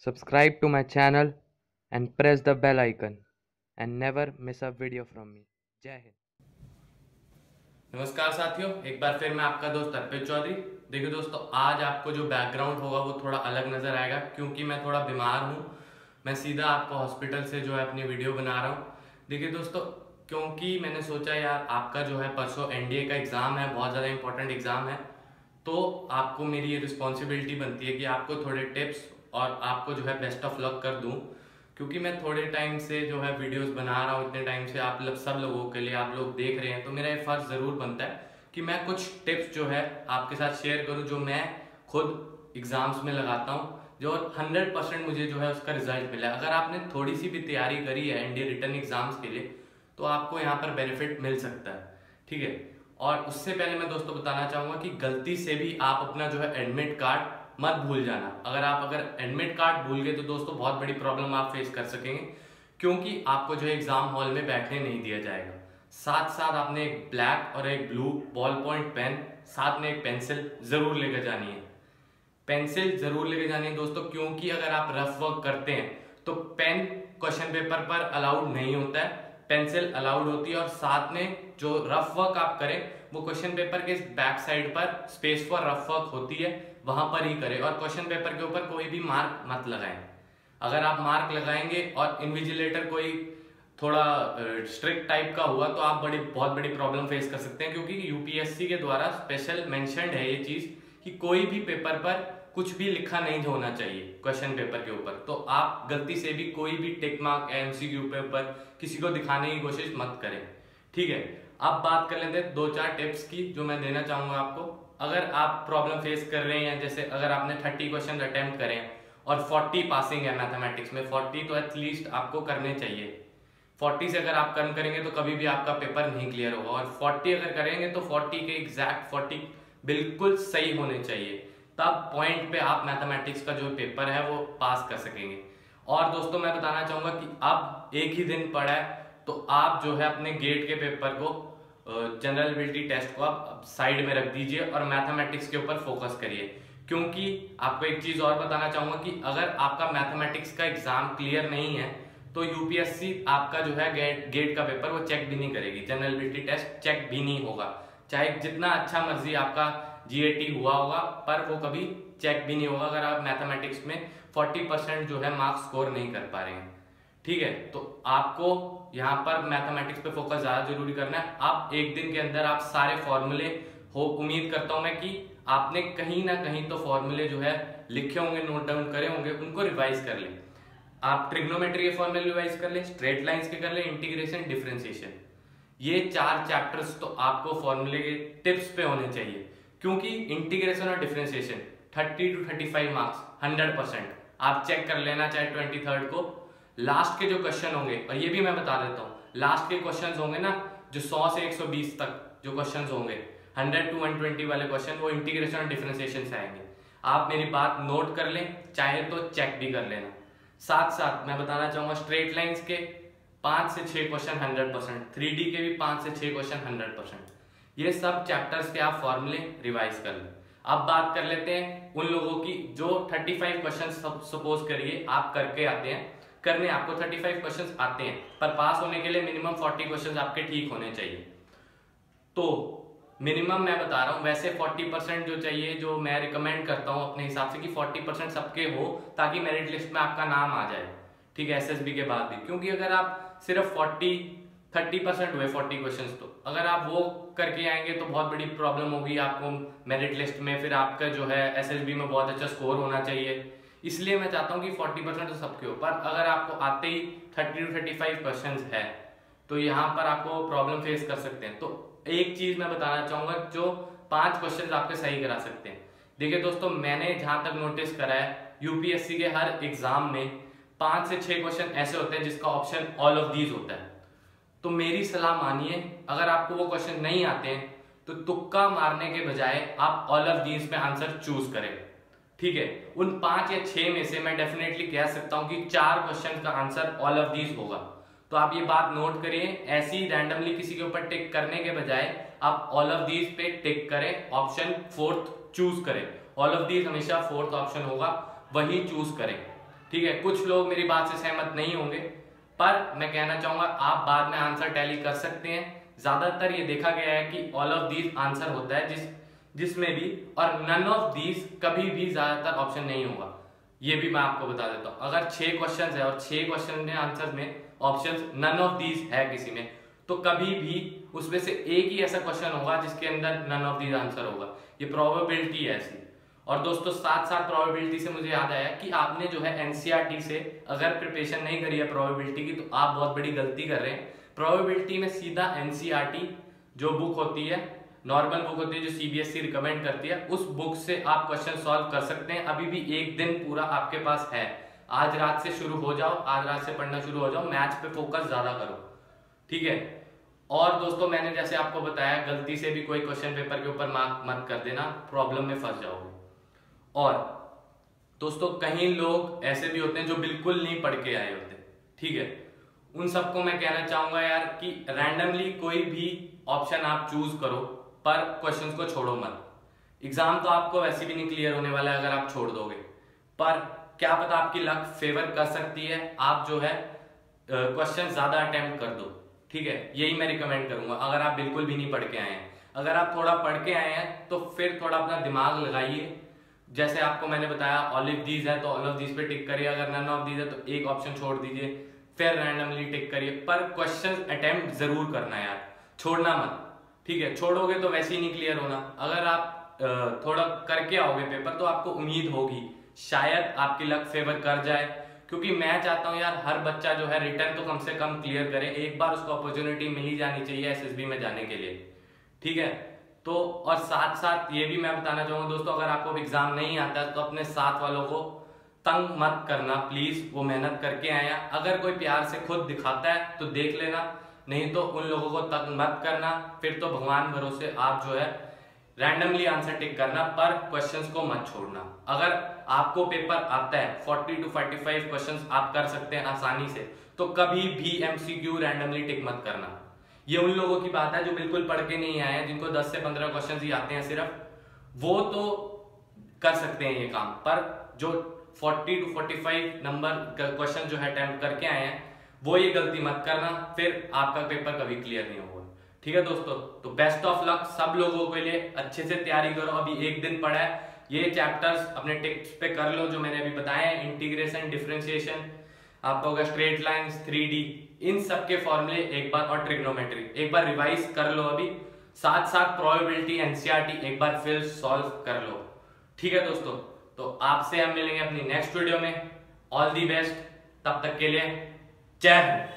Subscribe to my channel and press the bell icon and never miss a video from me. जय हिंद। नमस्कार साथियों, एक बार फिर मैं आपका दोस्त अर्पित चौधरी। देखिए दोस्तों, आज आपको जो बैकग्राउंड होगा वो थोड़ा अलग नज़र आएगा क्योंकि मैं थोड़ा बीमार हूँ। मैं सीधा आपको हॉस्पिटल से जो है अपनी वीडियो बना रहा हूँ। देखिए दोस्तों, क्योंकि मैंने सोचा यार आपका जो है परसों एनडीए का एग्ज़ाम है, बहुत ज़्यादा इंपॉर्टेंट एग्ज़ाम है, तो आपको मेरी ये रिस्पॉन्सिबिलिटी बनती है कि आपको थोड़े टिप्स और आपको जो है बेस्ट ऑफ लक कर दूँ। क्योंकि मैं थोड़े टाइम से जो है वीडियोस बना रहा हूँ, इतने टाइम से आप सब लोगों के लिए आप लोग देख रहे हैं, तो मेरा ये फर्ज ज़रूर बनता है कि मैं कुछ टिप्स जो है आपके साथ शेयर करूँ जो मैं खुद एग्ज़ाम्स में लगाता हूँ, जो 100% मुझे जो है उसका रिजल्ट मिला है। अगर आपने थोड़ी सी भी तैयारी करी है एनडीए रिटर्न एग्जाम्स के लिए तो आपको यहाँ पर बेनिफिट मिल सकता है, ठीक है। और उससे पहले मैं दोस्तों बताना चाहूँगा कि गलती से भी आप अपना जो है एडमिट कार्ड मत भूल जाना। अगर एडमिट कार्ड भूल गए तो दोस्तों बहुत बड़ी प्रॉब्लम आप फेस कर सकेंगे, क्योंकि आपको जो है एग्जाम हॉल में बैठने नहीं दिया जाएगा। साथ साथ आपने एक ब्लैक और एक ब्लू बॉल पॉइंट पेन, साथ में एक पेंसिल जरूर लेकर जानी है। पेंसिल जरूर लेके जानी है दोस्तों, क्योंकि अगर आप रफ वर्क करते हैं तो पेन क्वेश्चन पेपर पर अलाउड नहीं होता है, पेंसिल अलाउड होती है। और साथ में जो रफ वर्क आप करें वो क्वेश्चन पेपर के बैक साइड पर स्पेस फॉर रफ वर्क होती है, वहां पर ही करें। और क्वेश्चन पेपर के ऊपर कोई भी मार्क मत लगाएं। अगर आप मार्क लगाएंगे और इन्विजिलेटर कोई थोड़ा स्ट्रिक्ट टाइप का हुआ तो आप बहुत बड़ी प्रॉब्लम फेस कर सकते हैं, क्योंकि यूपीएससी के द्वारा स्पेशल मेंशन्ड है ये चीज कि कोई भी पेपर पर कुछ भी लिखा नहीं होना चाहिए क्वेश्चन पेपर के ऊपर। तो आप गलती से भी कोई भी टिक मार्क एमसीक्यू पेपर किसी को दिखाने की कोशिश मत करें, ठीक है। अब बात कर लेते हैं 2-4 टिप्स की जो मैं देना चाहूंगा आपको। अगर आप प्रॉब्लम फेस कर रहे हैं, जैसे अगर आपने 30 क्वेश्चन अटेम्प्ट करें और 40 पासिंग है मैथमेटिक्स में, 40 तो एटलीस्ट आपको करने चाहिए। 40 से अगर आप कम करेंगे तो कभी भी आपका पेपर नहीं क्लियर होगा, और 40 अगर करेंगे तो 40 के एग्जैक्ट 40 बिल्कुल सही होने चाहिए, तब पॉइंट पे आप मैथमेटिक्स का जो पेपर है वो पास कर सकेंगे। और दोस्तों मैं बताना चाहूंगा कि अब एक ही दिन पड़ा है तो आप जो है अपने गेट के पेपर को, जनरल एबिलिटी टेस्ट को आप साइड में रख दीजिए और मैथमेटिक्स के ऊपर फोकस करिए। क्योंकि आपको एक चीज और बताना चाहूंगा कि अगर आपका मैथमेटिक्स का एग्जाम क्लियर नहीं है तो यूपीएससी आपका जो है गेट का पेपर वो चेक भी नहीं करेगी, जनरल एबिलिटी टेस्ट चेक भी नहीं होगा। चाहे जितना अच्छा मर्जी आपका जीएटी हुआ होगा, पर वो कभी चेक भी नहीं होगा अगर आप मैथमेटिक्स में 40% जो है मार्क्स स्कोर नहीं कर पा रहे हैं, ठीक है। तो आपको यहाँ पर मैथमेटिक्स पे फोकस ज्यादा जरूरी करना है। आप एक दिन के अंदर आप सारे फॉर्मूले उम्मीद करता हूं मैं कि आपने कहीं ना कहीं तो फॉर्मूले जो है लिखे होंगे, नोट डाउन करे होंगे, उनको रिवाइज कर लें। आप ट्रिग्नोमेट्री के फॉर्मूले रिवाइज कर लें, स्ट्रेट लाइंस के कर लें, इंटीग्रेशन, डिफरेंशिएशन, ये 4 चैप्टर्स तो आपको फॉर्मूले के टिप्स पे होने चाहिए। क्योंकि इंटीग्रेशन और डिफरेंशिएशन 30 to 35 मार्क्स 100% आप चेक कर लेना, चाहे 23rd को। लास्ट के जो क्वेश्चन होंगे, और ये भी मैं बता देता हूँ, लास्ट के क्वेश्चंस होंगे ना जो 100 से 120 तक जो क्वेश्चंस होंगे, 100 to 120 वाले क्वेश्चन, वो इंटीग्रेशन और डिफरेंशिएशन से आएंगे। आप मेरी बात नोट कर लें, चाहे तो चेक भी कर लेना। साथ साथ मैं बताना चाहूंगा स्ट्रेट लाइंस के 5 से 6 क्वेश्चन 100%, 3D के भी 5 से 6 क्वेश्चन 100%, ये सब चैप्टर्स के आप फॉर्मूले रिवाइज कर लें। अब बात कर लेते हैं उन लोगों की जो 35 क्वेश्चन सपोज करिए आप करके आते हैं, करने आपको 35 क्वेश्चंस आते हैं, पर पास होने के लिए मिनिमम 40 क्वेश्चंस आपके ठीक होने चाहिए। तो मिनिमम मैं बता रहा हूं, वैसे 40% जो चाहिए, जो मैं रिकमेंड करता हूं अपने हिसाब से कि 40% सबके हो, ताकि मेरिट लिस्ट में आपका नाम आ जाए, ठीक है, एसएसबी के बाद भी। क्योंकि अगर आप सिर्फ 30% हुए 40 क्वेश्चन, तो अगर आप वो करके आएंगे तो बहुत बड़ी प्रॉब्लम होगी आपको मेरिट लिस्ट में, फिर आपका जो है एसएसबी में बहुत अच्छा स्कोर होना चाहिए। इसलिए मैं चाहता हूं कि 40% तो सबके ऊपर, अगर आपको आते ही 30 to 35 क्वेश्चन है तो यहाँ पर आपको प्रॉब्लम फेस कर सकते हैं। तो एक चीज मैं बताना चाहूंगा, जो 5 क्वेश्चन आपके सही करा सकते हैं। देखिए दोस्तों, मैंने जहां तक नोटिस करा है यूपीएससी के हर एग्जाम में 5 से 6 क्वेश्चन ऐसे होते हैं जिसका ऑप्शन ऑल ऑफ दीज होता है। तो मेरी सलाह मानिए, अगर आपको वो क्वेश्चन नहीं आते हैं तो तुक्का मारने के बजाय आप ऑल ऑफ दीज पे आंसर चूज करें, ठीक है। उन 5 या 6 में से मैं डेफिनेटली कह सकता हूं कि 4 क्वेश्चन का आंसर ऑल ऑफ दीज होगा। तो आप ये बात नोट करिए, ऐसी रैंडमली किसी के ऊपर टिक करने के बजाय आप ऑल ऑफ दीज पे टिक करें, ऑप्शन 4th चूज करें। ऑल ऑफ दीज हमेशा 4th ऑप्शन होगा, वही चूज करें, ठीक है, कुछ लोग मेरी बात से सहमत नहीं होंगे, पर मैं कहना चाहूंगा आप बाद में आंसर टैली कर सकते हैं। ज्यादातर ये देखा गया है कि ऑल ऑफ दीज आंसर होता है जिसमें भी, और नन ऑफ दीज कभी भी ज्यादातर ऑप्शन नहीं होगा। ये भी मैं आपको बता देता हूं, अगर 6 क्वेश्चन है और 6 क्वेश्चन में आंसर में ऑप्शन नन ऑफ दीज है किसी में, तो कभी भी उसमें से एक ही ऐसा क्वेश्चन होगा जिसके अंदर नन ऑफ दीज आंसर होगा। ये प्रोबेबिलिटी है ऐसी। और दोस्तों साथ साथ प्रोबेबिलिटी से मुझे याद आया कि आपने जो है एनसीईआरटी से अगर प्रिपरेशन नहीं करी है प्रोबेबिलिटी की, तो आप बहुत बड़ी गलती कर रहे हैं। प्रोबेबिलिटी में सीधा एनसीईआरटी जो बुक होती है, नॉर्मल बुक होती है जो सीबीएसई रिकमेंड करती है, उस बुक से आप क्वेश्चन सॉल्व कर सकते हैं। अभी भी एक दिन पूरा आपके पास है, आज रात से शुरू हो जाओ, आज रात से पढ़ना शुरू हो जाओ, मैथ्स पे फोकस ज्यादा करो, ठीक है। और दोस्तों मैंने जैसे आपको बताया, गलती से भी कोई क्वेश्चन पेपर के ऊपर मार्क मत कर देना, प्रॉब्लम में फंस जाओगे। और दोस्तों कहीं लोग ऐसे भी होते हैं जो बिल्कुल नहीं पढ़ के आए होते, ठीक है, उन सबको मैं कहना चाहूंगा यार कि रैंडमली कोई भी ऑप्शन आप चूज करो, पर क्वेश्चंस को छोड़ो मत। एग्जाम तो आपको वैसे भी नहीं क्लियर होने वाला है अगर आप छोड़ दोगे, पर क्या पता आपकी लक फेवर कर सकती है, आप जो है क्वेश्चन ज्यादा अटेम्प्ट कर दो, ठीक है। यही मैं रिकमेंड करूंगा अगर आप बिल्कुल भी नहीं पढ़ के आए हैं। अगर आप थोड़ा पढ़ के आए हैं तो फिर थोड़ा अपना दिमाग लगाइए। जैसे आपको मैंने बताया ऑल ऑफ दीज है तो ऑल ऑफ दीज पे टिक करिए, अगर नन ऑफ दीज है तो एक ऑप्शन छोड़ दीजिए, फिर रैंडमली टिक करिए, पर क्वेश्चन अटेम्प्ट जरूर करना यार, छोड़ना मत, ठीक है। छोड़ोगे तो वैसे ही नहीं क्लियर होना। अगर आप थोड़ा करके आओगे पेपर तो आपको उम्मीद होगी शायद आपकी लक फेवर कर जाए, क्योंकि मैं चाहता हूं यार हर बच्चा जो है रिटर्न तो कम से कम क्लियर करे, एक बार उसको अपॉर्चुनिटी मिली जानी चाहिए एसएसबी में जाने के लिए, ठीक है। तो और साथ साथ ये भी मैं बताना चाहूंगा दोस्तों, अगर आपको एग्जाम नहीं आता तो अपने साथ वालों को तंग मत करना प्लीज, वो मेहनत करके आया। अगर कोई प्यार से खुद दिखाता है तो देख लेना, नहीं तो उन लोगों को तंग मत करना। फिर तो भगवान भरोसे आप जो है रैंडमली आंसर टिक करना, पर क्वेश्चंस को मत छोड़ना। अगर आपको पेपर आता है 40 to 45 क्वेश्चंस आप कर सकते हैं आसानी से, तो कभी भी एमसीक्यू रैंडमली टिक मत करना। ये उन लोगों की बात है जो बिल्कुल पढ़ के नहीं आए हैं, जिनको 10 से 15 क्वेश्चन ही आते हैं सिर्फ, वो तो कर सकते हैं ये काम, पर जो 40 to 45 नंबर क्वेश्चन जो है अटेम्प्ट करके आए हैं वो ये गलती मत करना, फिर आपका पेपर कभी क्लियर नहीं होगा, ठीक है दोस्तों। तो बेस्ट ऑफ लक सब लोगों के लिए, अच्छे से तैयारी करो, अभी एक दिन पड़ा है, ये चैप्टर्स अपने टिप्स पे कर लो जो मैंने अभी बताया है, इंटीग्रेशन, डिफरेंशिएशन, आपका होगा स्ट्रेट लाइंस, 3D, इन सब के फॉर्मूले एक बार, और ट्रिग्नोमेट्री एक बार रिवाइज कर लो अभी, साथ साथ प्रोबेबिलिटी, एनसीईआरटी एक बार फिर सॉल्व कर लो, ठीक है दोस्तों। तो आपसे हम मिलेंगे अपनी नेक्स्ट वीडियो में, ऑल दी बेस्ट, तब तक के लिए जय हिंद।